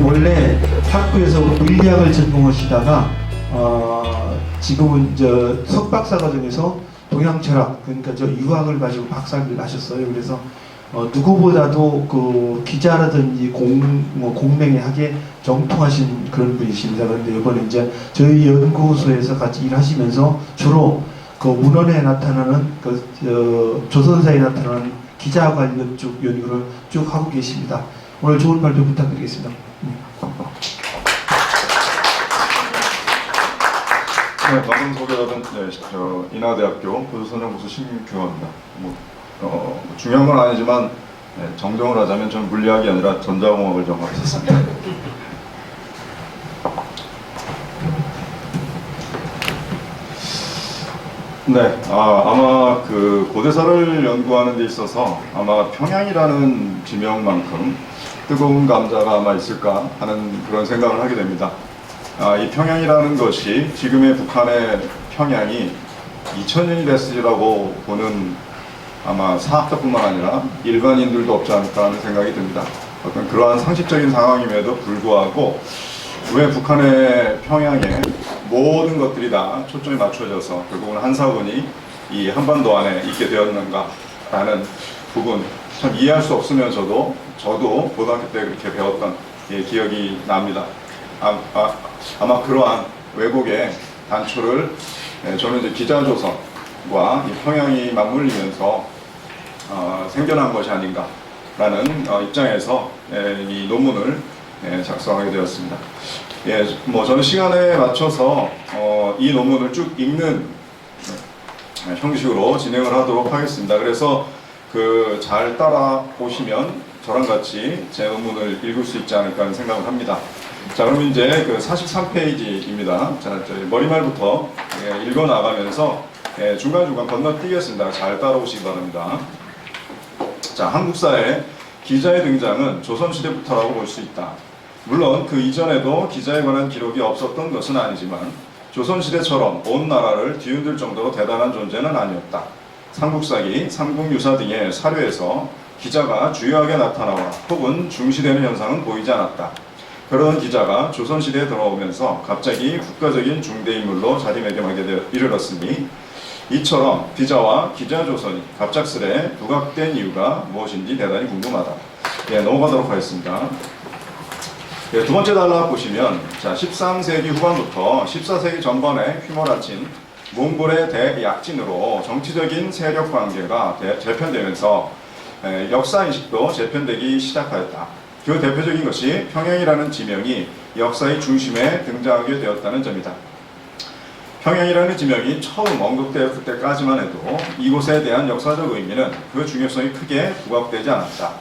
원래 학부에서 물리학을 전공하시다가 지금은 석박사 과정에서 동양철학, 그러니까 유학을 가지고 박사를 하셨어요. 그래서 누구보다도 그 기자라든지 공랭의 학에 정통하신 그런 분이십니다. 그런데 이번에 이제 저희 연구소에서 같이 일하시면서 주로 그 문헌에 나타나는 조선사에 나타나는 기자 관련 쪽 연구를 쭉 하고 계십니다. 오늘 좋은 발표 부탁드리겠습니다. 네, 방금 소개받은 인하대학교 고조선정부수 심규호입니다. 중요한 건 아니지만 정정을 하자면 저는 물리학이 아니라 전자공학을 전공했었습니다. 네, 아마 그 고대사를 연구하는 데 있어서 아마 평양이라는 지명만큼 뜨거운 감자가 아마 있을까 하는 그런 생각을 하게 됩니다. 이 평양이라는 것이 지금의 북한의 평양이 2000년이 됐으리라고 보는 아마 사학자뿐만 아니라 일반인들도 없지 않을까 하는 생각이 듭니다. 어떤 그러한 상식적인 상황임에도 불구하고 왜 북한의 평양에 모든 것들이 다 초점이 맞춰져서 결국은 한사군이 이 한반도 안에 있게 되었는가라는 부분 참 이해할 수 없으면서도 저도 고등학교 때 그렇게 배웠던 기억이 납니다. 아마 그러한 왜곡의 단초를 저는 이제 기자조선과 이 평양이 맞물리면서 생겨난 것이 아닌가라는 입장에서 이 논문을 작성하게 되었습니다. 저는 시간에 맞춰서 이 논문을 쭉 읽는 형식으로 진행을 하도록 하겠습니다. 그래서 잘 따라 보시면 저랑 같이 제 논문을 읽을 수 있지 않을까 하는 생각을 합니다. 자, 그럼 이제 43페이지입니다. 자, 머리말부터 읽어 나가면서 중간중간 건너뛰겠습니다. 잘 따라오시기 바랍니다. 자, 한국사에 기자의 등장은 조선시대부터라고 볼 수 있다. 물론 그 이전에도 기자에 관한 기록이 없었던 것은 아니지만 조선시대처럼 온 나라를 뒤흔들 정도로 대단한 존재는 아니었다. 삼국사기, 삼국유사 등의 사료에서 기자가 주요하게 나타나거나 혹은 중시되는 현상은 보이지 않았다. 그러던 기자가 조선시대에 들어오면서 갑자기 국가적인 중대인물로 자리매김하게 이르렀으니 이처럼 기자와 기자조선이 갑작스레 부각된 이유가 무엇인지 대단히 궁금하다. 넘어가도록 하겠습니다. 두 번째 단락 보시면 13세기 후반부터 14세기 전반에 휘몰아친 몽골의 대약진으로 정치적인 세력 관계가 재편되면서 역사인식도 재편되기 시작하였다. 그 대표적인 것이 평양이라는 지명이 역사의 중심에 등장하게 되었다는 점이다. 평양이라는 지명이 처음 언급되었을 때까지만 해도 이곳에 대한 역사적 의미는 그 중요성이 크게 부각되지 않았다.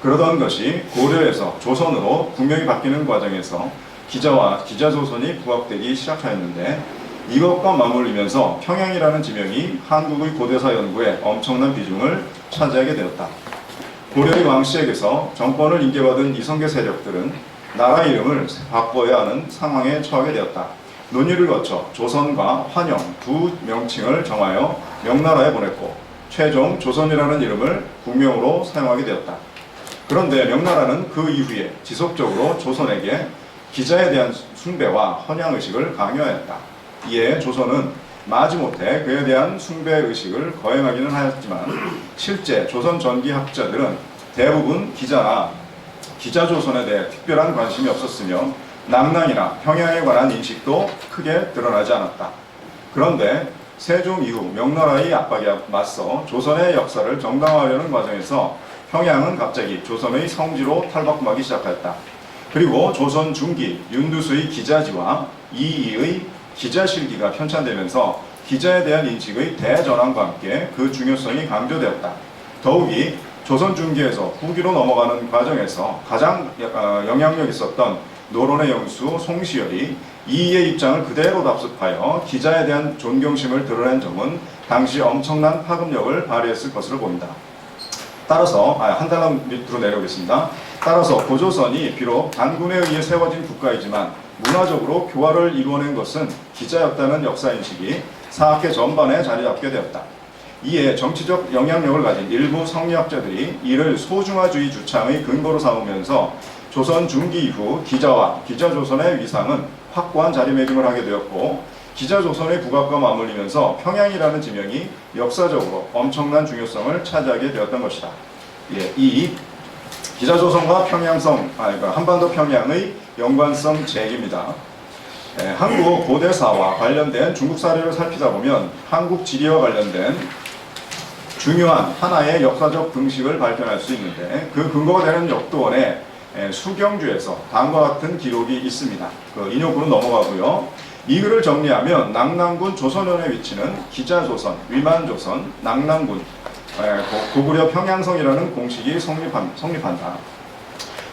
그러던 것이 고려에서 조선으로 국명이 바뀌는 과정에서 기자와 기자조선이 부각되기 시작하였는데 이것과 맞물리면서 평양이라는 지명이 한국의 고대사 연구에 엄청난 비중을 차지하게 되었다. 고려의 왕씨에게서 정권을 인계받은 이성계 세력들은 나라 이름을 바꿔야 하는 상황에 처하게 되었다. 논의를 거쳐 조선과 환영 두 명칭을 정하여 명나라에 보냈고 최종 조선이라는 이름을 국명으로 사용하게 되었다. 그런데 명나라는 그 이후에 지속적으로 조선에게 기자에 대한 숭배와 헌양의식을 강요하였다. 이에 조선은 마지못해 그에 대한 숭배의식을 거행하기는 하였지만 실제 조선 전기학자들은 대부분 기자나 기자조선에 대해 특별한 관심이 없었으며 남랑이나 평양에 관한 인식도 크게 드러나지 않았다. 그런데 세종 이후 명나라의 압박에 맞서 조선의 역사를 정당화하려는 과정에서 평양은 갑자기 조선의 성지로 탈바꿈하기 시작하였다. 그리고 조선 중기 윤두수의 기자지와 이이의 기자실기가 편찬되면서 기자에 대한 인식의 대전환과 함께 그 중요성이 강조되었다. 더욱이 조선 중기에서 후기로 넘어가는 과정에서 가장 영향력 있었던 노론의 영수 송시열이 이이의 입장을 그대로 답습하여 기자에 대한 존경심을 드러낸 점은 당시 엄청난 파급력을 발휘했을 것으로 보인다. 따라서 한 단락 밑으로 내려오겠습니다. 따라서 고조선이 비록 단군에 의해 세워진 국가이지만 문화적으로 교화를 이루어낸 것은 기자였다는 역사인식이 사학계 전반에 자리 잡게 되었다. 이에 정치적 영향력을 가진 일부 성리학자들이 이를 소중화주의 주창의 근거로 삼으면서 조선 중기 이후 기자와 기자조선의 위상은 확고한 자리매김을 하게 되었고 기자조선의 부각과 맞물리면서 평양이라는 지명이 역사적으로 엄청난 중요성을 차지하게 되었던 것이다. 예, 이 기자조선과 그러니까 한반도 평양의 연관성 제기입니다. 한국 고대사와 관련된 중국 사례를 살피다 보면 한국 지리와 관련된 중요한 하나의 역사적 등식을 발견할 수 있는데 그 근거가 되는 역도원에 수경주에서 다음과 같은 기록이 있습니다. 그 인용구는 넘어가고요. 이 글을 정리하면 낙랑군 조선현의 위치는 기자조선, 위만조선, 낙랑군, 고구려 평양성이라는 공식이 성립한다.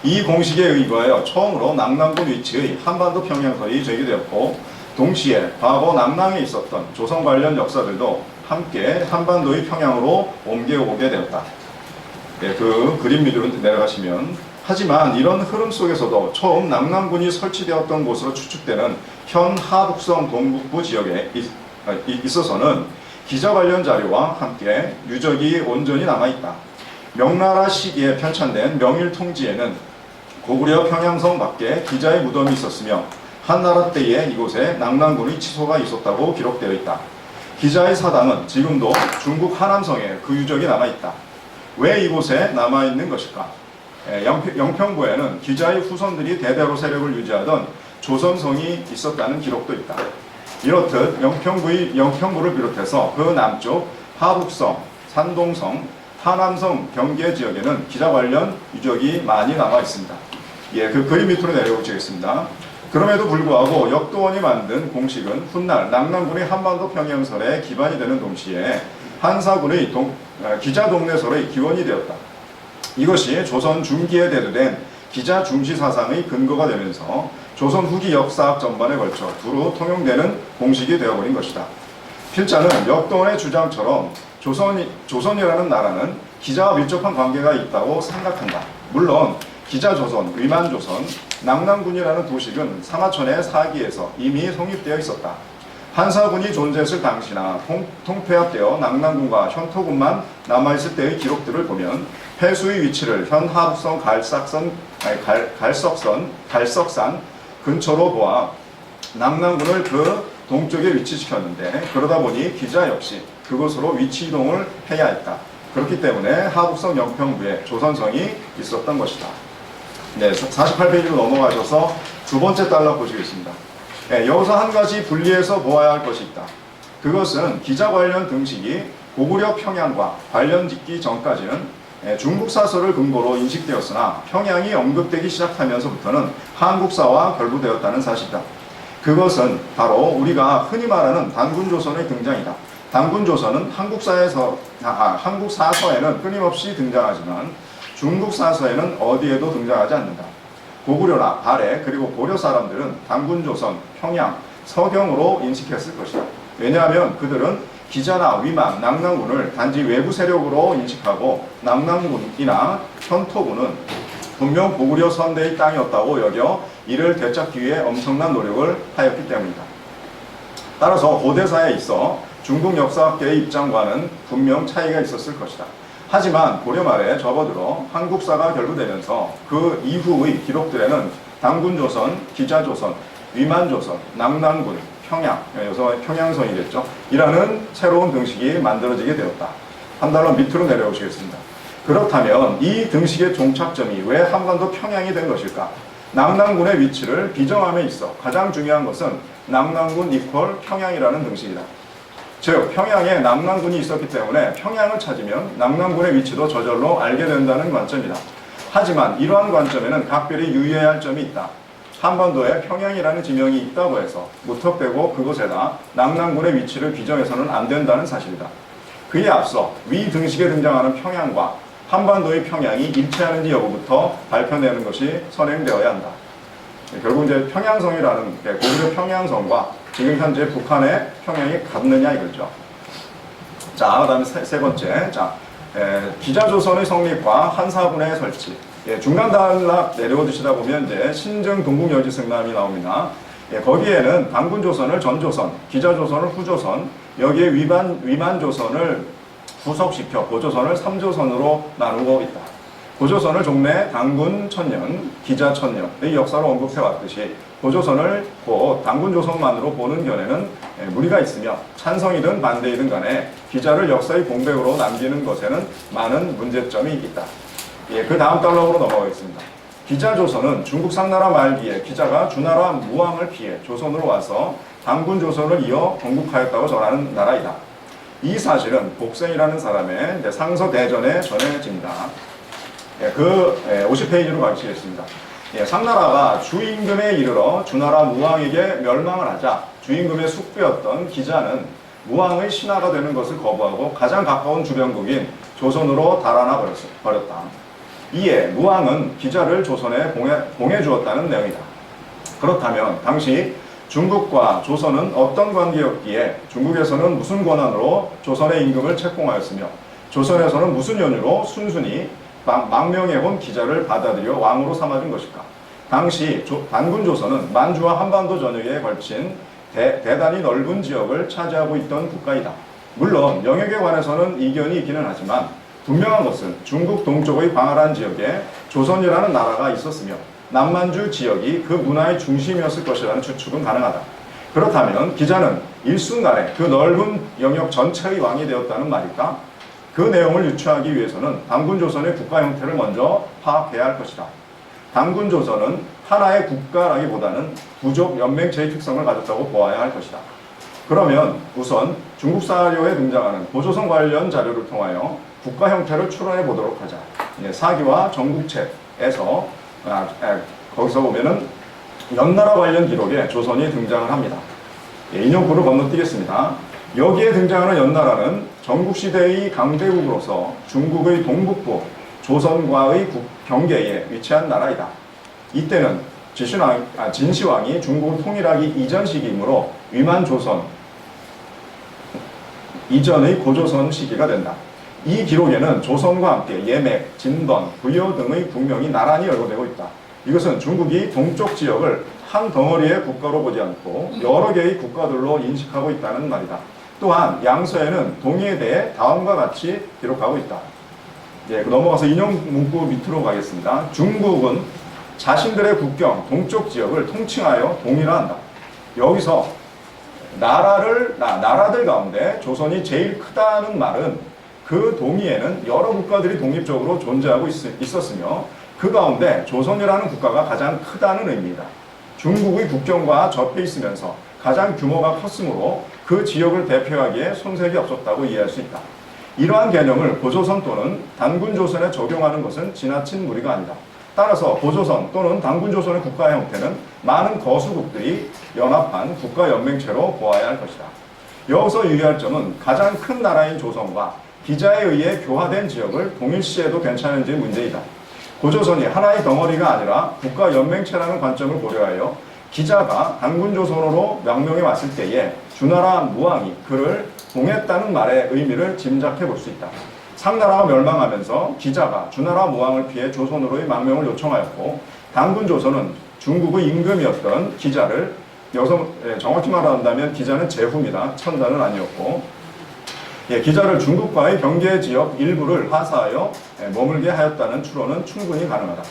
이 공식에 의거하여 처음으로 낙랑군 위치의 한반도 평양설이 제기되었고 동시에 과거 낙랑에 있었던 조선 관련 역사들도 함께 한반도의 평양으로 옮겨오게 되었다. 그 그림 위로 내려가시면 하지만 이런 흐름 속에서도 처음 낙랑군이 설치되었던 곳으로 추측되는 현 하북성 동북부 지역에 있어서는 기자 관련 자료와 함께 유적이 온전히 남아있다. 명나라 시기에 편찬된 명일통지에는 고구려 평양성 밖에 기자의 무덤이 있었으며 한나라 때에 이곳에 낙랑군의 치소가 있었다고 기록되어 있다. 기자의 사당은 지금도 중국 하남성에 그 유적이 남아있다. 왜 이곳에 남아있는 것일까? 영평부에는 기자의 후손들이 대대로 세력을 유지하던 조선성이 있었다는 기록도 있다. 이렇듯 영평부를 비롯해서 그 남쪽 하북성, 산동성, 하남성 경계 지역에는 기자 관련 유적이 많이 남아 있습니다. 예, 그 그림 밑으로 내려오시겠습니다. 그럼에도 불구하고 역도원이 만든 공식은 훗날 낙랑군의 한반도 평양설의 기반이 되는 동시에 한사군의 기자 동네설의 기원이 되었다. 이것이 조선 중기에 대두된 기자 중시 사상의 근거가 되면서 조선 후기 역사학 전반에 걸쳐 두루 통용되는 공식이 되어버린 것이다. 필자는 역도원의 주장처럼 조선이라는 나라는 기자와 밀접한 관계가 있다고 생각한다. 물론 기자조선, 위만조선, 낙랑군이라는 도식은 사마천의 사기에서 이미 성립되어 있었다. 한사군이 존재했을 당시나 통폐합되어 낙랑군과 현토군만 남아있을 때의 기록들을 보면 폐수의 위치를 현 하북성 갈석산 근처로 보아 낙랑군을 그 동쪽에 위치시켰는데 그러다 보니 기자 역시 그곳으로 위치 이동을 해야 했다. 그렇기 때문에 하북성 영평부에 조선성이 있었던 것이다. 네, 48페이지로 넘어가셔서 두 번째 달러 보시겠습니다. 네, 여기서 한 가지 분리해서 보아야 할 것이 있다. 그것은 기자 관련 등식이 고구려 평양과 관련 짓기 전까지는 중국 사설을 근거로 인식되었으나 평양이 언급되기 시작하면서부터는 한국사와 결부되었다는 사실이다. 그것은 바로 우리가 흔히 말하는 단군조선의 등장이다. 단군조선은 한국 사서에는 끊임없이 등장하지만 중국 사서에는 어디에도 등장하지 않는다. 고구려나 발해 그리고 고려 사람들은 단군조선, 평양, 서경으로 인식했을 것이다. 왜냐하면 그들은 기자나 위만, 낙랑군을 단지 외부 세력으로 인식하고 낙랑군이나 현토군은 분명 고구려 선대의 땅이었다고 여겨 이를 되찾기 위해 엄청난 노력을 하였기 때문이다. 따라서 고대사에 있어 중국 역사학계의 입장과는 분명 차이가 있었을 것이다. 하지만 고려 말에 접어들어 한국사가 결부되면서 그 이후의 기록들에는 단군조선, 기자조선, 위만조선, 낙랑군, 평양, 여기서 평양성이겠죠. 이라는 새로운 등식이 만들어지게 되었다. 한 달러 밑으로 내려오시겠습니다. 그렇다면 이 등식의 종착점이 왜 한반도 평양이 된 것일까? 낙랑군의 위치를 비정함에 있어 가장 중요한 것은 낙랑군 이퀄 평양이라는 등식이다. 즉 평양에 낙랑군이 있었기 때문에 평양을 찾으면 낙랑군의 위치도 저절로 알게 된다는 관점이다. 하지만 이러한 관점에는 각별히 유의해야 할 점이 있다. 한반도에 평양이라는 지명이 있다고 해서 무턱대고 그곳에다 낙랑군의 위치를 비정해서는 안 된다는 사실이다. 그에 앞서 위 등식에 등장하는 평양과 한반도의 평양이 일치하는지 여부부터 밝혀내는 것이 선행되어야 한다. 결국 이제 평양성이라는 고구려 평양성과 지금 현재 북한의 평양이 같느냐 이거죠. 자, 그다음에 세 번째, 기자조선의 성립과 한사군의 설치. 중간 단락 내려오시다 보면 이제 신증 동국여지승남이 나옵니다. 거기에는 단군조선을 전조선, 기자조선을 후조선, 여기에 위만조선을 후속시켜 고조선을 3조선으로 나누고 있다. 고조선을 종래 당군 천년, 기자 천년의 역사로 언급해왔듯이 고조선을 곧 당군 조선만으로 보는 견해는 무리가 있으며 찬성이든 반대이든 간에 기자를 역사의 공백으로 남기는 것에는 많은 문제점이 있다. 예, 그 다음 달락으로 넘어가겠습니다. 기자 조선은 중국 상나라 말기에 기자가 주나라 무왕을 피해 조선으로 와서 당군 조선을 이어 건국하였다고 전하는 나라이다. 이 사실은 복생이라는 사람의 상서대전에 전해집니다. 50페이지로 가시겠습니다. 상나라가 주임금에 이르러 주나라 무왕에게 멸망을 하자 주임금의 숙부였던 기자는 무왕의 신하가 되는 것을 거부하고 가장 가까운 주변국인 조선으로 달아나 버렸다. 이에 무왕은 기자를 조선에 봉해주었다는 내용이다. 그렇다면 당시 중국과 조선은 어떤 관계였기에 중국에서는 무슨 권한으로 조선의 임금을 책봉하였으며 조선에서는 무슨 연유로 순순히 망명해온 기자를 받아들여 왕으로 삼아준 것일까? 당시 단군 조선은 만주와 한반도 전역에 걸친 대단히 넓은 지역을 차지하고 있던 국가이다. 물론 영역에 관해서는 이견이 있기는 하지만 분명한 것은 중국 동쪽의 광활한 지역에 조선이라는 나라가 있었으며 남만주 지역이 그 문화의 중심이었을 것이라는 추측은 가능하다. 그렇다면 기자는 일순간에 그 넓은 영역 전체의 왕이 되었다는 말일까? 그 내용을 유추하기 위해서는 당군조선의 국가 형태를 먼저 파악해야 할 것이다. 당군조선은 하나의 국가라기보다는 부족 연맹체의 특성을 가졌다고 보아야 할 것이다. 그러면 우선 중국 사료에 등장하는 고조선 관련 자료를 통하여 국가 형태를 추론해 보도록 하자. 사기와 정국책에서 거기서 보면은 연나라 관련 기록에 조선이 등장을 합니다. 인용구를 건너뛰겠습니다. 여기에 등장하는 연나라는 전국시대의 강대국으로서 중국의 동북부 조선과의 경계에 위치한 나라이다. 이때는 진시황이 중국을 통일하기 이전 시기이므로 위만조선 이전의 고조선 시기가 된다. 이 기록에는 조선과 함께 예맥, 진던, 부여 등의 국명이 나란히 열거되고 있다. 이것은 중국이 동쪽 지역을 한 덩어리의 국가로 보지 않고 여러 개의 국가들로 인식하고 있다는 말이다. 또한 양서에는 동의에 대해 다음과 같이 기록하고 있다. 넘어가서 인용 문구 밑으로 가겠습니다. 중국은 자신들의 국경, 동쪽 지역을 통칭하여 동의를 한다. 여기서 나라들 가운데 조선이 제일 크다는 말은 그 동의에는 여러 국가들이 독립적으로 존재하고 있었으며 그 가운데 조선이라는 국가가 가장 크다는 의미이다. 중국의 국경과 접해 있으면서 가장 규모가 컸으므로 그 지역을 대표하기에 손색이 없었다고 이해할 수 있다. 이러한 개념을 고조선 또는 단군조선에 적용하는 것은 지나친 무리가 아니다. 따라서 고조선 또는 단군조선의 국가 형태는 많은 거수국들이 연합한 국가연맹체로 보아야 할 것이다. 여기서 유의할 점은 가장 큰 나라인 조선과 기자에 의해 교화된 지역을 동일시해도 괜찮은지 문제이다. 고조선이 하나의 덩어리가 아니라 국가연맹체라는 관점을 고려하여 기자가 단군조선으로 명명해 왔을 때에 주나라 무왕이 그를 봉했다는 말의 의미를 짐작해 볼 수 있다. 상나라가 멸망하면서 기자가 주나라 무왕을 피해 조선으로의 망명을 요청하였고 단군조선은 중국의 임금이었던 기자를 여기서 정확히 말한다면 기자는 제후입니다. 천단은 아니었고 기자를 중국과의 경계 지역 일부를 하사하여 머물게 하였다는 추론은 충분히 가능하다.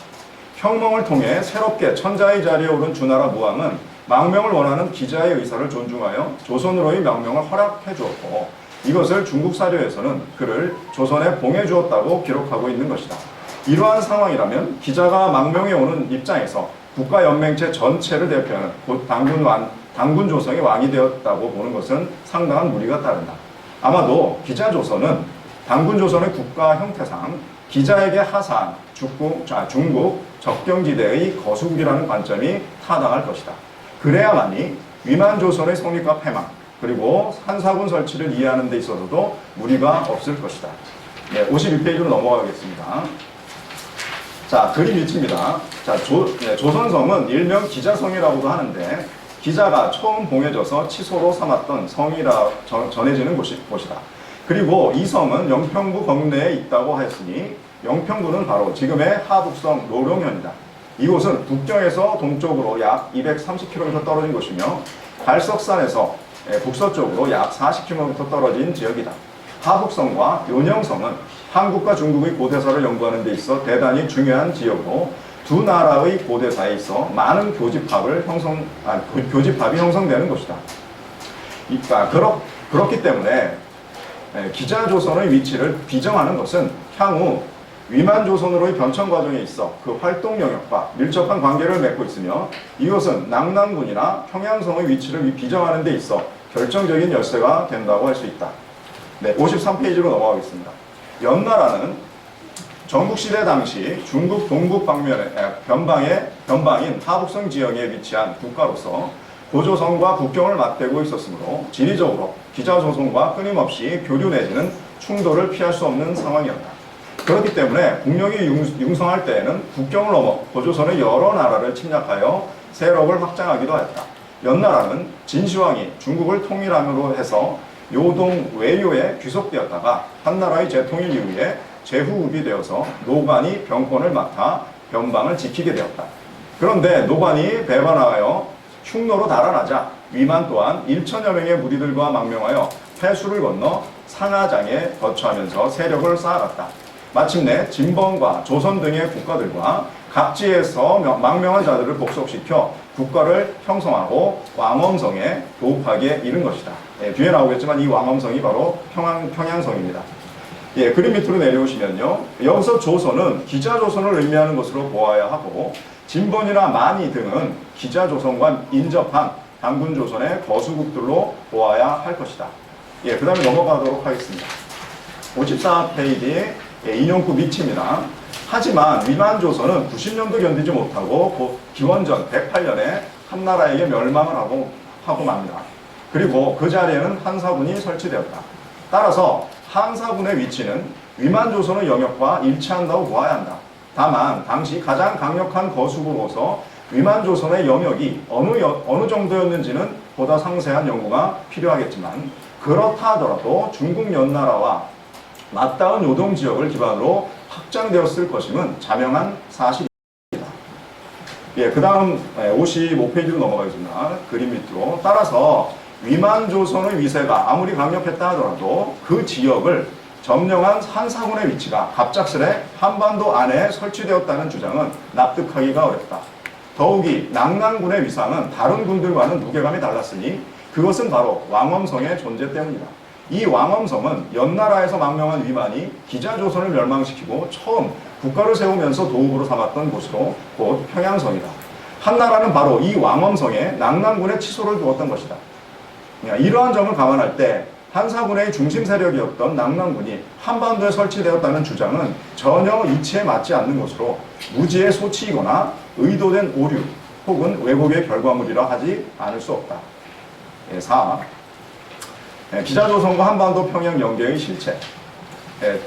혁명을 통해 새롭게 천자의 자리에 오른 주나라 무왕은 망명을 원하는 기자의 의사를 존중하여 조선으로의 망명을 허락해 주었고 이것을 중국 사료에서는 그를 조선에 봉해 주었다고 기록하고 있는 것이다. 이러한 상황이라면 기자가 망명해 오는 입장에서 국가연맹체 전체를 대표하는 곧 당군조선의 왕이 되었다고 보는 것은 상당한 무리가 따른다. 아마도 기자조선은 당군조선의 국가 형태상 기자에게 하사한 중국 접경지대의 거수국이라는 관점이 타당할 것이다. 그래야만이 위만조선의 성립과 패망 그리고 한사군 설치를 이해하는 데 있어서도 무리가 없을 것이다. 52페이지로 넘어가겠습니다. 자, 그림 위치입니다. 자, 조선성은 일명 기자성이라고도 하는데 기자가 처음 봉해져서 치소로 삼았던 성이라 전해지는 곳이다. 그리고 이 성은 영평구 경내에 있다고 하였으니 영평구는 바로 지금의 하북성 노룡현이다. 이곳은 북경에서 동쪽으로 약 230km 떨어진 곳이며 발석산에서 북서쪽으로 약 40km 떨어진 지역이다. 하북성과 요녕성은 한국과 중국의 고대사를 연구하는 데 있어 대단히 중요한 지역으로 두 나라의 고대사에 있어 많은 교집합이 형성되는 곳이다. 그렇기 때문에 기자조선의 위치를 비정하는 것은 향후 위만조선으로의 변천 과정에 있어 그 활동 영역과 밀접한 관계를 맺고 있으며 이것은 낙난군이나 평양성의 위치를 비정하는 데 있어 결정적인 열쇠가 된다고 할 수 있다. 네, 53페이지로 넘어가겠습니다. 연나라는 전국시대 당시 중국 동북 변방인 하북성 지역에 위치한 국가로서 고조선과 국경을 맞대고 있었으므로 지리적으로 기자조선과 끊임없이 교류 내지는 충돌을 피할 수 없는 상황이었다. 그렇기 때문에 국력이 융성할 때에는 국경을 넘어 고조선의 여러 나라를 침략하여 세력을 확장하기도 했다. 연나라는 진시황이 중국을 통일함으로 해서 요동 외요에 귀속되었다가 한나라의 재통일 이후에 제후국이 되어서 노관이 병권을 맡아 변방을 지키게 되었다. 그런데 노관이 배반하여 흉노로 달아나자 위만 또한 1천여 명의 무리들과 망명하여 패수를 건너 상하장에 거처하면서 세력을 쌓아갔다. 마침내 진번과 조선 등의 국가들과 각지에서 망명한 자들을 복속시켜 국가를 형성하고 왕엄성에 도읍하게 이른 것이다. 뒤에 나오겠지만 이 왕엄성이 바로 평양성입니다. 그림 밑으로 내려오시면요. 여기서 조선은 기자조선을 의미하는 것으로 보아야 하고 진번이나 만이 등은 기자조선과 인접한 당군조선의 거수국들로 보아야 할 것이다. 그 다음에 넘어가도록 하겠습니다. 54페이지 인용구 밑입니다. 하지만 위만조선은 90년도 견디지 못하고 기원전 108년에 한나라에게 멸망을 하고 맙니다. 그리고 그 자리에는 한사군이 설치되었다. 따라서 한사군의 위치는 위만조선의 영역과 일치한다고 보아야 한다. 다만 당시 가장 강력한 거수국으로서 위만조선의 영역이 어느 정도였는지는 보다 상세한 연구가 필요하겠지만 그렇다 하더라도 중국 연나라와 맞닿은 요동 지역을 기반으로 확장되었을 것임은 자명한 사실입니다. 그 다음 55페이지로 넘어가겠습니다. 그림 밑으로. 따라서 위만조선의 위세가 아무리 강력했다 하더라도 그 지역을 점령한 한사군의 위치가 갑작스레 한반도 안에 설치되었다는 주장은 납득하기가 어렵다. 더욱이 낙난군의 위상은 다른 군들과는 무게감이 달랐으니 그것은 바로 왕엄성의 존재 때문이다. 이 왕엄성은 연나라에서 망명한 위만이 기자조선을 멸망시키고 처음 국가를 세우면서 도읍으로 삼았던 곳으로 곧 평양성이다. 한나라는 바로 이 왕엄성에 낙난군의 치소를 두었던 것이다. 이러한 점을 감안할 때 한사군의 중심 세력이었던 낙난군이 한반도에 설치되었다는 주장은 전혀 이치에 맞지 않는 것으로 무지의 소치이거나 의도된 오류 혹은 왜곡의 결과물이라 하지 않을 수 없다. 4. 기자조선과 한반도 평양 연계의 실체. 그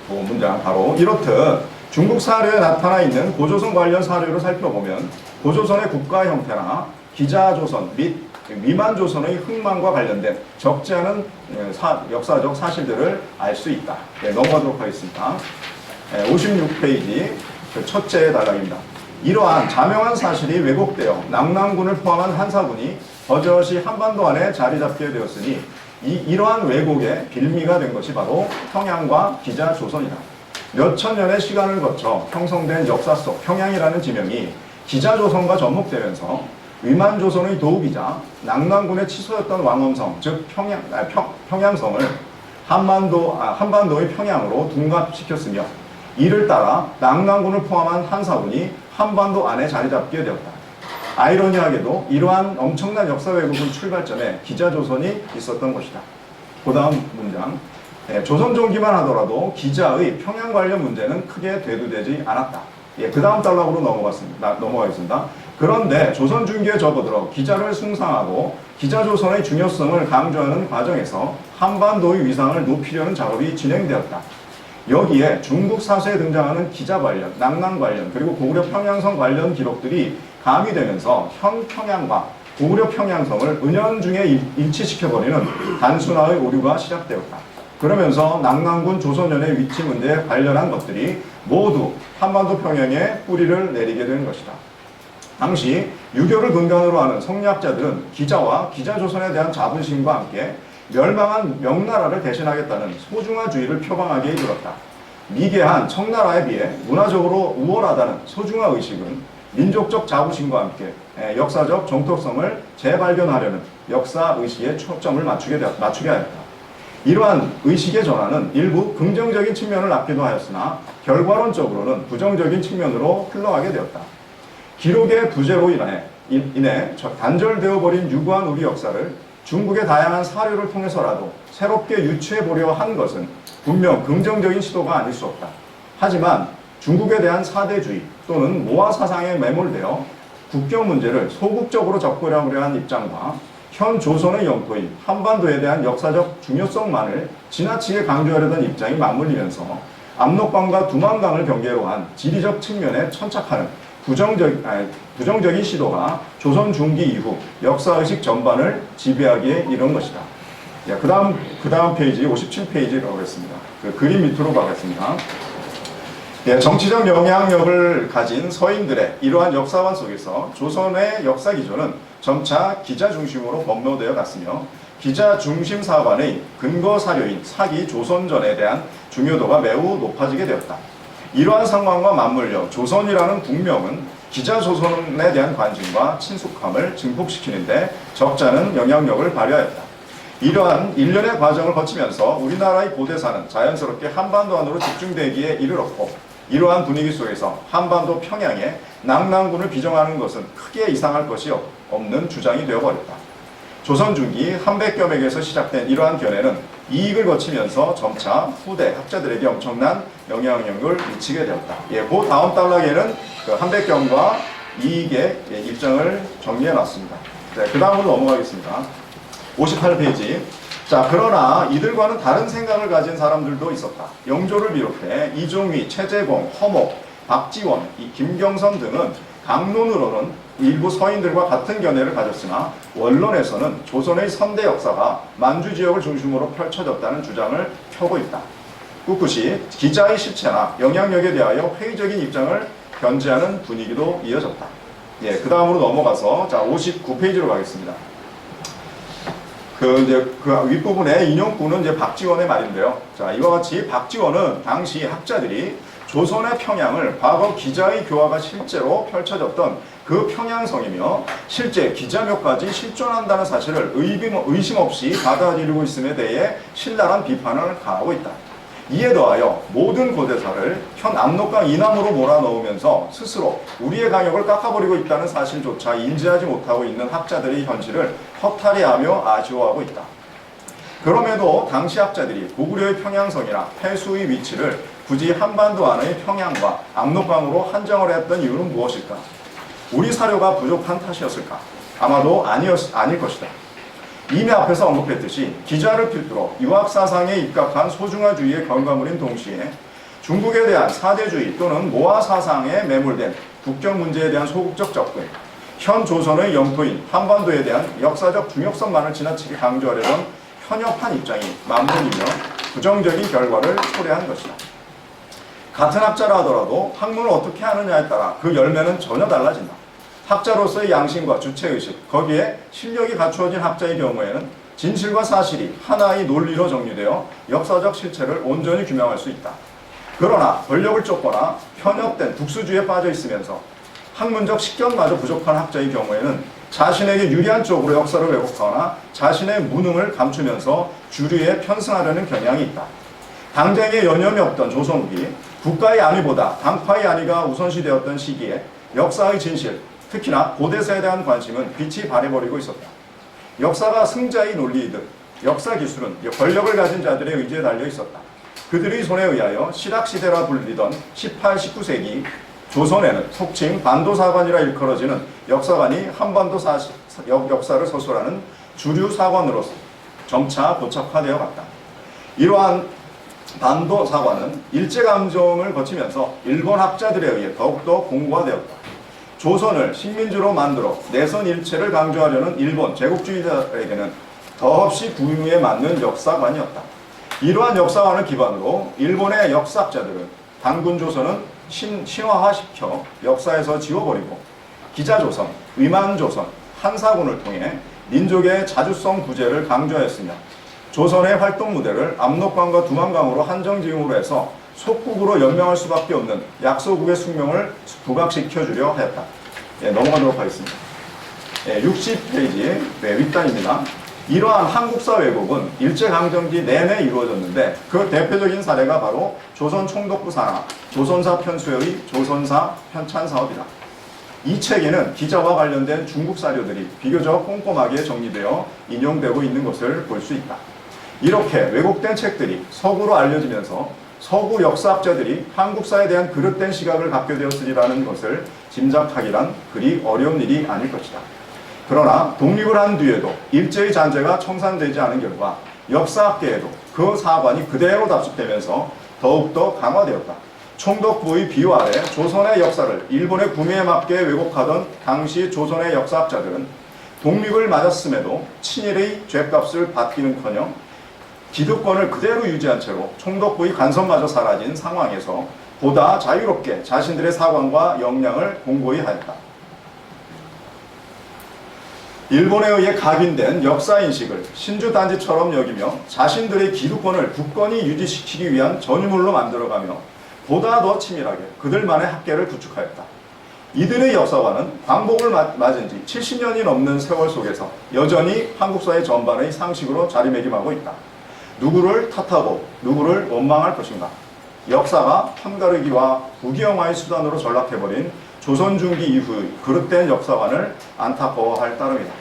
문장 바로 이렇듯 중국 사료에 나타나 있는 고조선 관련 사료를 살펴보면 고조선의 국가 형태나 기자조선 및 위만조선의 흥망과 관련된 적지 않은 역사적 사실들을 알 수 있다. 넘어가도록 하겠습니다. 56페이지 첫째 단락입니다. 이러한 자명한 사실이 왜곡되어 낙난군을 포함한 한사군이 버젓이 한반도 안에 자리 잡게 되었으니 이러한 왜곡의 빌미가 된 것이 바로 평양과 기자조선이다. 몇천 년의 시간을 거쳐 형성된 역사 속 평양이라는 지명이 기자조선과 접목되면서 위만조선의 도읍이자 낙난군의 치소였던 왕엄성, 즉 평양성을 한반도의 평양으로 둔갑시켰으며 이를 따라 낙난군을 포함한 한사군이 한반도 안에 자리 잡게 되었다. 아이러니하게도 이러한 엄청난 역사 왜곡의 출발점에 기자조선이 있었던 것이다. 그 다음 문장. 조선 종기만 하더라도 기자의 평양 관련 문제는 크게 대두되지 않았다. 그 다음 단락으로 넘어가겠습니다. 그런데 조선 중기에 접어들어 기자를 숭상하고 기자조선의 중요성을 강조하는 과정에서 한반도의 위상을 높이려는 작업이 진행되었다. 여기에 중국 사서에 등장하는 기자 관련, 낙난 관련, 그리고 고구려 평양성 관련 기록들이 가미되면서 현 평양과 고구려 평양성을 은연중에 일치시켜버리는 단순화의 오류가 시작되었다. 그러면서 낙난군 조선연의 위치 문제에 관련한 것들이 모두 한반도 평양에 뿌리를 내리게 된 것이다. 당시 유교를 근간으로 하는 성리학자들은 기자와 기자조선에 대한 자부심과 함께 멸망한 명나라를 대신하겠다는 소중화주의를 표방하기에 이르렀다. 미개한 청나라에 비해 문화적으로 우월하다는 소중화 의식은 민족적 자부심과 함께 역사적 정통성을 재발견하려는 역사 의식에 초점을 맞추게 하였다. 이러한 의식의 전환은 일부 긍정적인 측면을 낳기도 하였으나 결과론적으로는 부정적인 측면으로 흘러가게 되었다. 기록의 부재로 인해 단절되어 버린 유구한 우리 역사를 중국의 다양한 사료를 통해서라도 새롭게 유추해 보려 한 것은 분명 긍정적인 시도가 아닐 수 없다. 하지만 중국에 대한 사대주의 또는 모화 사상에 매몰되어 국경 문제를 소극적으로 접근하려 한 입장과 현 조선의 영토인 한반도에 대한 역사적 중요성만을 지나치게 강조하려던 입장이 맞물리면서 압록강과 두만강을 경계로 한 지리적 측면에 천착하는 부정적인 시도가 조선 중기 이후 역사의식 전반을 지배하기에 이른 것이다. 그 다음 페이지 57페이지라고 하겠습니다. 그 그림 밑으로 가겠습니다. 정치적 영향력을 가진 서인들의 이러한 역사관 속에서 조선의 역사 기조는 점차 기자 중심으로 번노되어 갔으며 기자 중심 사관의 근거 사료인 사기 조선전에 대한 중요도가 매우 높아지게 되었다. 이러한 상황과 맞물려 조선이라는 국명은 기자 조선에 대한 관심과 친숙함을 증폭시키는데 적잖은 영향력을 발휘하였다. 이러한 일련의 과정을 거치면서 우리나라의 고대사는 자연스럽게 한반도 안으로 집중되기에 이르렀고 이러한 분위기 속에서 한반도 평양에 낙랑군을 비정하는 것은 크게 이상할 것이 없는 주장이 되어버렸다. 조선 중기 한백겸에게서 시작된 이러한 견해는 이익을 거치면서 점차 후대 학자들에게 엄청난 영향력을 미치게 되었다. 그 다음 단락에는 그 한백겸과 이익의 입장을 정리해 놨습니다. 그 다음으로 넘어가겠습니다. 58페이지. 자, 그러나 이들과는 다른 생각을 가진 사람들도 있었다. 영조를 비롯해 이종휘, 최재공, 허목, 박지원, 김경선 등은 강론으로는 일부 서인들과 같은 견해를 가졌으나 원론에서는 조선의 선대 역사가 만주 지역을 중심으로 펼쳐졌다는 주장을 펴고 있다. 꿋꿋이 기자의 실체나 영향력에 대하여 회의적인 입장을 견지하는 분위기도 이어졌다. 그 다음으로 넘어가서 자 59페이지로 가겠습니다. 그 윗부분에 인용구는 이제 박지원의 말인데요. 자, 이와 같이 박지원은 당시 학자들이 조선의 평양을 과거 기자의 교화가 실제로 펼쳐졌던 그 평양성이며 실제 기자묘까지 실존한다는 사실을 의심 없이 받아들이고 있음에 대해 신랄한 비판을 가하고 있다. 이에 더하여 모든 고대사를 현 압록강 이남으로 몰아넣으면서 스스로 우리의 강역을 깎아버리고 있다는 사실조차 인지하지 못하고 있는 학자들의 현실을 허탈해하며 아쉬워하고 있다. 그럼에도 당시 학자들이 고구려의 평양성이나 폐수의 위치를 굳이 한반도 안의 평양과 압록강으로 한정을 했던 이유는 무엇일까? 우리 사료가 부족한 탓이었을까? 아마도 아닐 것이다. 이미 앞에서 언급했듯이 기자를 필두로 유학사상에 입각한 소중화주의의 결과물인 동시에 중국에 대한 사대주의 또는 모화사상에 매몰된 국경 문제에 대한 소극적 접근, 현 조선의 영토인 한반도에 대한 역사적 중요성만을 지나치게 강조하려던 편협한 입장이 맞물리며 부정적인 결과를 초래한 것이다. 같은 학자라 하더라도 학문을 어떻게 하느냐에 따라 그 열매는 전혀 달라진다. 학자로서의 양심과 주체의식, 거기에 실력이 갖추어진 학자의 경우에는 진실과 사실이 하나의 논리로 정리되어 역사적 실체를 온전히 규명할 수 있다. 그러나 권력을 쫓거나 편협된 국수주의에 빠져 있으면서 학문적 식견마저 부족한 학자의 경우에는 자신에게 유리한 쪽으로 역사를 왜곡하거나 자신의 무능을 감추면서 주류에 편승하려는 경향이 있다. 당장에 여념이 없던 조선 후기, 국가의 안위보다 당파의 안위가 우선시되었던 시기에 역사의 진실, 특히나 고대사에 대한 관심은 빛이 발해버리고 있었다. 역사가 승자의 논리이듯 역사 기술은 권력을 가진 자들의 의지에 달려 있었다. 그들의 손에 의하여 실학시대라 불리던 18, 19세기 조선에는 속칭 반도사관이라 일컬어지는 역사관이 한반도 역사를 서술하는 주류 사관으로서 점차 고착화되어 갔다. 이러한 반도사관은 일제감정을 거치면서 일본 학자들에 의해 더욱더 공고화되었다. 조선을 식민지로 만들어 내선 일체를 강조하려는 일본 제국주의자에게는 더없이 구유에 맞는 역사관이었다. 이러한 역사관을 기반으로 일본의 역사학자들은 단군조선은 신화화시켜 역사에서 지워버리고 기자조선, 위만조선, 한사군을 통해 민족의 자주성 부재를 강조하였으며 조선의 활동 무대를 압록강과 두만강으로 한정지음으로 해서 속국으로 연명할 수밖에 없는 약소국의 숙명을 부각시켜주려 하였다. 예, 넘어가도록 하겠습니다. 예, 60페이지 윗단입니다. 이러한 한국사 왜곡은 일제강점기 내내 이루어졌는데 그 대표적인 사례가 바로 조선 총독부 산하 조선사 편수의 조선사 편찬 사업이다. 이 책에는 기자와 관련된 중국 사료들이 비교적 꼼꼼하게 정리되어 인용되고 있는 것을 볼 수 있다. 이렇게 왜곡된 책들이 서구로 알려지면서 서구 역사학자들이 한국사에 대한 그릇된 시각을 갖게 되었으리라는 것을 짐작하기란 그리 어려운 일이 아닐 것이다. 그러나 독립을 한 뒤에도 일제의 잔재가 청산되지 않은 결과 역사학계에도 그 사관이 그대로 답습되면서 더욱더 강화되었다. 총독부의 비호 아래 조선의 역사를 일본의 구미에 맞게 왜곡하던 당시 조선의 역사학자들은 독립을 맞았음에도 친일의 죗값을 받기는커녕 기득권을 그대로 유지한 채로 총독부의 간섭마저 사라진 상황에서 보다 자유롭게 자신들의 사관과 역량을 공고히 하였다. 일본에 의해 각인된 역사인식을 신주단지처럼 여기며 자신들의 기득권을 굳건히 유지시키기 위한 전유물로 만들어가며 보다 더 치밀하게 그들만의 학계를 구축하였다. 이들의 역사관은 광복을 맞은 지 70년이 넘는 세월 속에서 여전히 한국사의 전반의 상식으로 자리매김하고 있다. 누구를 탓하고 누구를 원망할 것인가? 역사가 편가르기와 부귀영화의 수단으로 전락해버린 조선 중기 이후의 그릇된 역사관을 안타까워할 따름이다.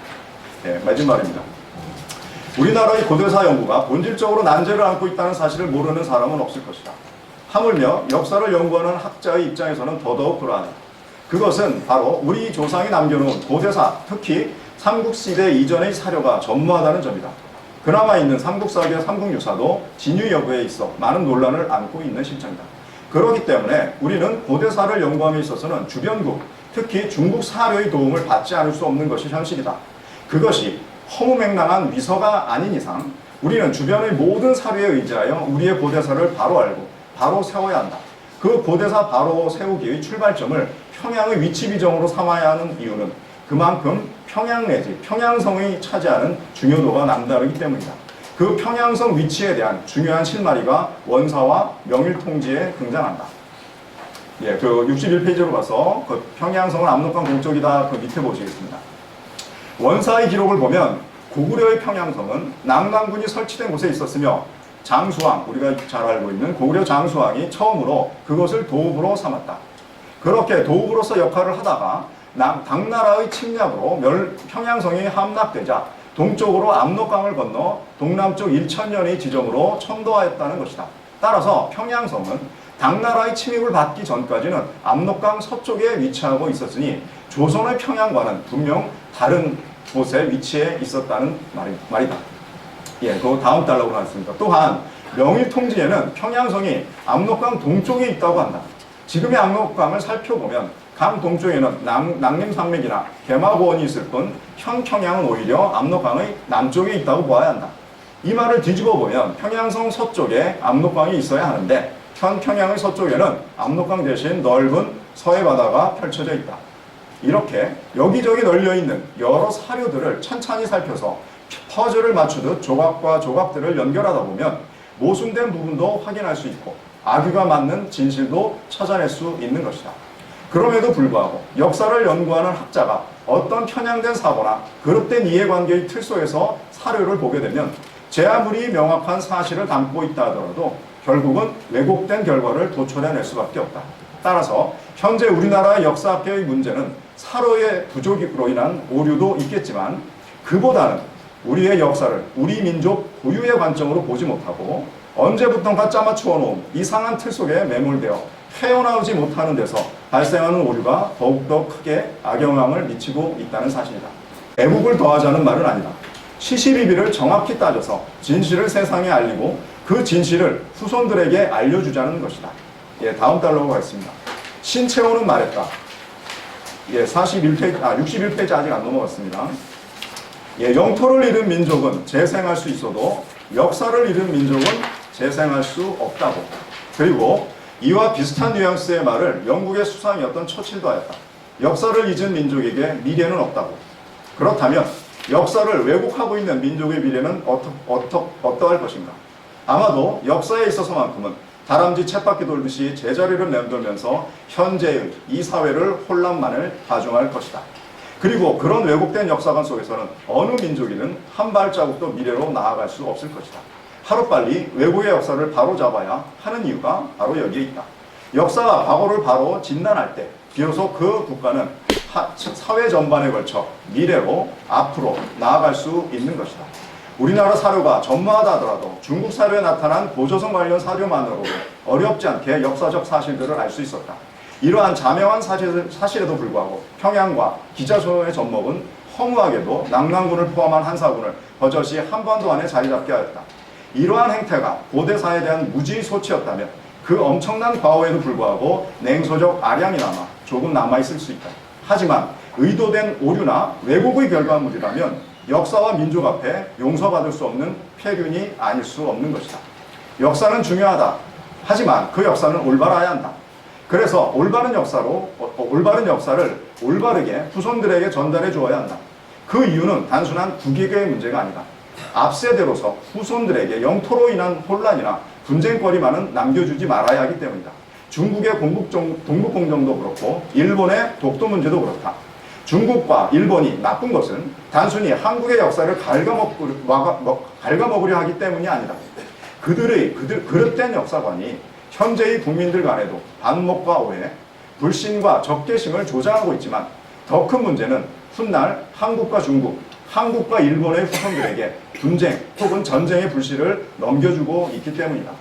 네, 마지막입니다. 우리나라의 고대사 연구가 본질적으로 난제를 안고 있다는 사실을 모르는 사람은 없을 것이다. 하물며 역사를 연구하는 학자의 입장에서는 더더욱 그러하다. 그것은 바로 우리 조상이 남겨놓은 고대사, 특히 삼국시대 이전의 사료가 전무하다는 점이다. 그나마 있는 삼국사계 삼국유사도 진위 여부에 있어 많은 논란을 안고 있는 실정이다. 그렇기 때문에 우리는 고대사를 연구함에 있어서는 주변국, 특히 중국 사료의 도움을 받지 않을 수 없는 것이 현실이다. 그것이 허무맹랑한 위서가 아닌 이상 우리는 주변의 모든 사료에 의지하여 우리의 고대사를 바로 알고 바로 세워야 한다. 그 고대사 바로 세우기의 출발점을 평양의 위치 비정으로 삼아야 하는 이유는 그만큼 평양 내지 평양성이 차지하는 중요도가 남다르기 때문이다. 그 평양성 위치에 대한 중요한 실마리가 원사와 명일통지에 등장한다. 예, 그 61페이지로 가서 그 평양성은 압록강 동쪽이다. 그 밑에 보시겠습니다. 원사의 기록을 보면 고구려의 평양성은 낙랑군이 설치된 곳에 있었으며 장수왕, 우리가 잘 알고 있는 고구려 장수왕이 처음으로 그것을 도읍으로 삼았다. 그렇게 도읍으로서 역할을 하다가 당나라의 침략으로 평양성이 함락되자 동쪽으로 압록강을 건너 동남쪽 1000년의 지점으로 천도하였다는 것이다. 따라서 평양성은 당나라의 침입을 받기 전까지는 압록강 서쪽에 위치하고 있었으니 조선의 평양과는 분명 다른 곳에 위치해 있었다는 말이다. 예, 그 다음 달라고 나왔습니다. 또한 명일통지에는 평양성이 압록강 동쪽에 있다고 한다. 지금의 압록강을 살펴보면 강 동쪽에는 낙림산맥이나 개마고원이 있을 뿐 현 평양은 오히려 압록강의 남쪽에 있다고 보아야 한다. 이 말을 뒤집어 보면 평양성 서쪽에 압록강이 있어야 하는데 현 평양의 서쪽에는 압록강 대신 넓은 서해 바다가 펼쳐져 있다. 이렇게 여기저기 널려있는 여러 사료들을 천천히 살펴서 퍼즐을 맞추듯 조각과 조각들을 연결하다 보면 모순된 부분도 확인할 수 있고 악유가 맞는 진실도 찾아낼 수 있는 것이다. 그럼에도 불구하고 역사를 연구하는 학자가 어떤 편향된 사고나 그릇된 이해관계의 틀 속에서 사료를 보게 되면 제 아무리 명확한 사실을 담고 있다 하더라도 결국은 왜곡된 결과를 도출해낼 수밖에 없다. 따라서 현재 우리나라의 역사학계의 문제는 사료의 부족으로 인한 오류도 있겠지만 그보다는 우리의 역사를 우리 민족 고유의 관점으로 보지 못하고 언제부턴가 짜맞추어 놓은 이상한 틀 속에 매몰되어 헤어나오지 못하는 데서 발생하는 오류가 더욱더 크게 악영향을 미치고 있다는 사실이다. 애국을 더하자는 말은 아니다. 시시비비를 정확히 따져서 진실을 세상에 알리고 그 진실을 후손들에게 알려주자는 것이다. 예, 다음 달로 가겠습니다. 신채호는 말했다. 예, 61페이지 아직 안 넘어갔습니다. 예, 영토를 잃은 민족은 재생할 수 있어도 역사를 잃은 민족은 재생할 수 없다고. 그리고 이와 비슷한 뉘앙스의 말을 영국의 수상이었던 처칠도 하였다. 역사를 잊은 민족에게 미래는 없다고. 그렇다면 역사를 왜곡하고 있는 민족의 미래는 어떠할 것인가? 아마도 역사에 있어서만큼은 다람쥐 쳇바퀴 돌듯이 제자리를 맴돌면서 현재의 이 사회를 혼란만을 가중할 것이다. 그리고 그런 왜곡된 역사관 속에서는 어느 민족이든 한 발자국도 미래로 나아갈 수 없을 것이다. 하루빨리 왜곡의 역사를 바로잡아야 하는 이유가 바로 여기에 있다. 역사와 과거를 바로 진단할 때 비로소 그 국가는 사회 전반에 걸쳐 미래로 앞으로 나아갈 수 있는 것이다. 우리나라 사료가 전무하다 하더라도 중국 사료에 나타난 고조선 관련 사료만으로도 어렵지 않게 역사적 사실들을 알 수 있었다. 이러한 자명한 사실에도 불구하고 평양과 기자소의 접목은 허무하게도 낙랑군을 포함한 한사군을 버젓이 한반도 안에 자리 잡게 하였다. 이러한 행태가 고대사에 대한 무지의 소치였다면 그 엄청난 과오에도 불구하고 냉소적 아량이 남아 조금 남아있을 수 있다. 하지만 의도된 오류나 왜곡의 결과물이라면 역사와 민족 앞에 용서받을 수 없는 폐륜이 아닐 수 없는 것이다. 역사는 중요하다. 하지만 그 역사는 올바라야 한다. 그래서 올바른 역사를 올바르게 후손들에게 전달해 주어야 한다. 그 이유는 단순한 국익의 문제가 아니다. 앞세대로서 후손들에게 영토로 인한 혼란이나 분쟁거리만은 남겨주지 말아야 하기 때문이다. 중국의 동북공정도 그렇고 일본의 독도 문제도 그렇다. 중국과 일본이 나쁜 것은 단순히 한국의 역사를 갉아먹으려 하기 때문이 아니다. 그들의 그릇된 역사관이 현재의 국민들 간에도 반목과 오해, 불신과 적개심을 조장하고 있지만 더 큰 문제는 훗날 한국과 중국, 한국과 일본의 후손들에게 분쟁 혹은 전쟁의 불씨를 넘겨주고 있기 때문이다.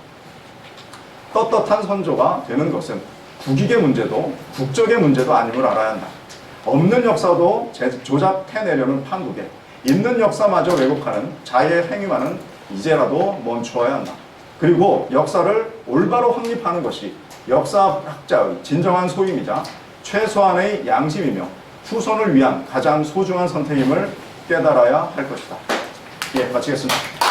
떳떳한 선조가 되는 것은 국익의 문제도 국적의 문제도 아님을 알아야 한다. 없는 역사도 조작해내려는 판국에 있는 역사마저 왜곡하는 자의 행위만은 이제라도 멈추어야 한다. 그리고 역사를 올바로 확립하는 것이 역사학자의 진정한 소임이자 최소한의 양심이며 후손을 위한 가장 소중한 선택임을 깨달아야 할 것이다. 예, 마치겠습니다.